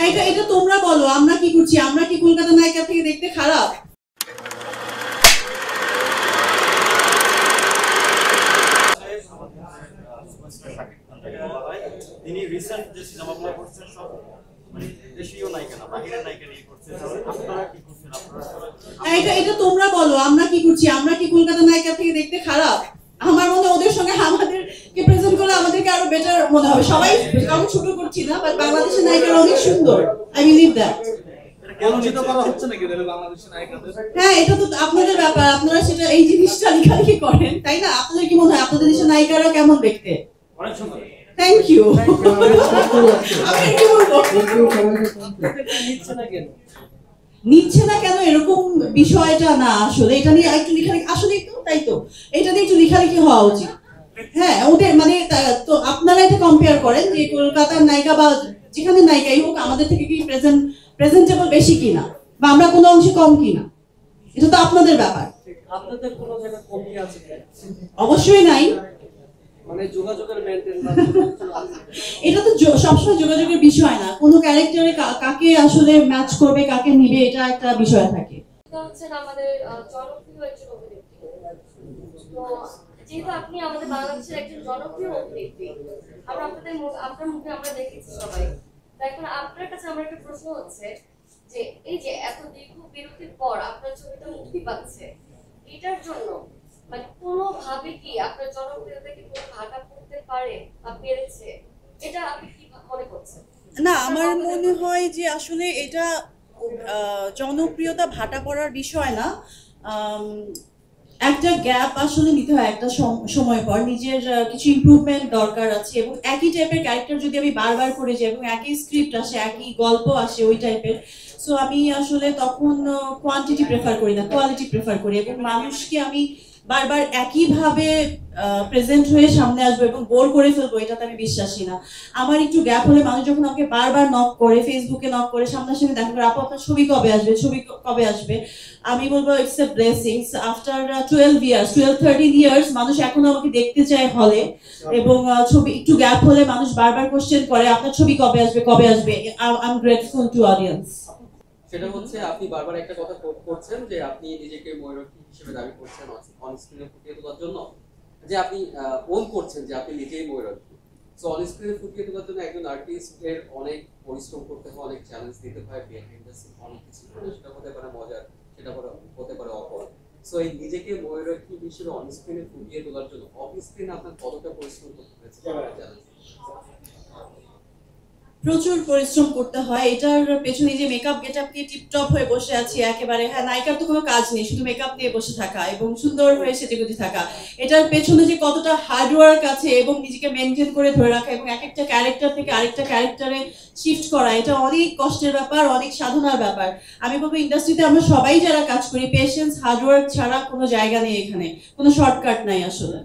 এটা এটা তোমরা বলো, আমরা কি করছি? আমরা কি কলকাতা নায়িকা থেকে দেখতে খারাপ? তিনি রিসেন্ট যে সিনেমাগুলো করছেন সব মানে দেশীয় নায়িকা না, বাহিরের নায়িকা নিয়ে করছেন। আপনারা কি করছেন? এটা এটা তোমরা বলো, আমরা কি করছি? আমরা কি কলকাতা নায়িকা থেকে দেখতে খারাপ? আমার মনে ওদের সঙ্গে আমাদেরকে প্রেজেন্ট করলে আমাদেরকে আরো বেটার মনে হবে। সবাই কারণ ছোট করছি না, বাট বাংলাদেশের নায়িকারা অনেক সুন্দর। I believe that. হ্যাঁ, এটা তো আপনাদের ব্যাপার, আপনারা সেটা এই জিনিসটা লেখালেখি করেন, তাই না? আপনাদের কি মনে হয় আপনাদের দেশের নায়িকারা কেমন দেখতে? অনেক সুন্দর। Thank you. আমি কি বলবো? নিচ্ছে না কেন এরকম বিষয়টা না, আসলে এটা নিয়ে একটু লেখালেখি, আসলেই তো তাই তো, এটা নিয়ে একটু লেখালেখি হওয়া উচিত। হ্যাঁ, ওদের মানে তো আপনারা এটা কম্পেয়ার করেন যে কলকাতার নায়িকা বা যেখানে নায়িকাই হোক আমাদের থেকে কি প্রেজেন্টেবল বেশি কিনা, বা আমরা কোনো অংশে কম কিনা, এটা তো আপনাদের ব্যাপার। আপনাদের কোনো জায়গায় কমতি আছে? অবশ্যই নাই। মানে যোগাযোগের মেইনটেইন এটা তো সবসময় যোগাযোগের বিষয় না, কোনো ক্যারেক্টারে কাকে আসলে ম্যাচ করবে, কাকে নিবে, এটা একটা বিষয় থাকে। এটা হচ্ছে আমাদের জনপ্রিয় একজন অভিনেত্রী। তো যেহেতু আপনি আমাদের বাংলাদেশের একজন জনপ্রিয় অভিনেত্রী, আমরা আপনার মুখে আমরা দেখেছি সবাই। তাই এখন আপনার কাছে আমার একটা প্রশ্ন হচ্ছে যে এই যে এত দীর্ঘ বিরতির পর আপনার ছবিটা মুক্তি পাচ্ছে, এটার জন্য মানে কোনোভাবে কি আপনার জনপ্রিয়তাকে কোনো ভাটা পড়তে পারে বা পেরেছে, এটা আপনি কি মনে করছেন? না, আমার মনে হয় যে আসলে এটা জনপ্রিয়তা ভাটা পড়ার বিষয় না। একটা গ্যাপ আসলে নিতে হয় একটা সময় পর, নিজের কিছু ইমপ্রুভমেন্ট দরকার আছে, এবং একই টাইপের ক্যারেক্টার যদি আমি বারবার করে যাই এবং একই স্ক্রিপ্ট আসে, একই গল্প আসে ওই টাইপের, সো আমি আসলে তখন কোয়ান্টিটি প্রেফার করি না, কোয়ালিটি প্রেফার করি, এবং মানুষকে আমি বারবার একইভাবে প্রেজেন্ট হয়ে সামনে আসবো এবং বোর করে ফেলবো, এটাতে আমি বিশ্বাসী না। আমার একটু গ্যাপ হলে মানুষ যখন আমাকে বারবার নক করে, ফেসবুকে নক করে, সামনাসামনি দেখা করে, আপু আপনার ছবি কবে আসবে, ছবি কবে আসবে, আমি বলবো it's a blessings. After 12-13 years মানুষ এখনো আমাকে দেখতে চায় হলে, এবং ছবি একটু গ্যাপ হলে মানুষ বারবার কোশ্চেন করে আপনার ছবি কবে আসবে, কবে আসবে। I am grateful to audience. সেটা হচ্ছে আপনি বারবার একটা কথা করছেন যে আপনি নিজেকে ময়ূরক্ষী হিসেবে দাবি করছেন অন স্ক্রিনে ফুটিয়ে তোলার জন্য, যে আপনি ওন করছেন যে আপনি নিজেই ময়ূরক্ষী। সো অন স্ক্রিনে ফুটিয়ে তোলার জন্য একজন আর্টিস্টের অনেক পরিশ্রম করতে হয়, অনেক চ্যালেঞ্জ দিতে হয়, বিহাইন্ড দ্য সিন অনেক কিছু, সেটা হতে পারে মজার, সেটা হতে পারে অকওয়ার্ড। সো এই নিজেকে ময়ূরক্ষী হিসেবে অন স্ক্রিনে ফুটিয়ে তোলার জন্য অফ স্ক্রিনে আপনার কতটা পরিশ্রম করতে হয়েছে? প্রচুর পরিশ্রম করতে হয়। এটার পেছনে যে মেকআপ গেটআপ নিয়ে টিপটপ হয়ে বসে আছি একেবারে, হ্যাঁ, নায়িকার তো কোনো কাজ নেই, শুধু মেকআপ নিয়ে বসে থাকা এবং সুন্দর হয়ে সেজেগুজে থাকা। এটার পেছনে যে কতটা হার্ডওয়ার্ক আছে এবং নিজেকে মেনটেন করে ধরে রাখা এবং এক একটা ক্যারেক্টার থেকে আরেকটা ক্যারেক্টারে শিফট করা, এটা অনেক কষ্টের ব্যাপার, অনেক সাধনার ব্যাপার। আমি বলবো ইন্ডাস্ট্রিতে আমরা সবাই যারা কাজ করি, পেশেন্স হার্ডওয়ার্ক ছাড়া কোনো জায়গা নেই, এখানে কোনো শর্টকাট নাই আসলে।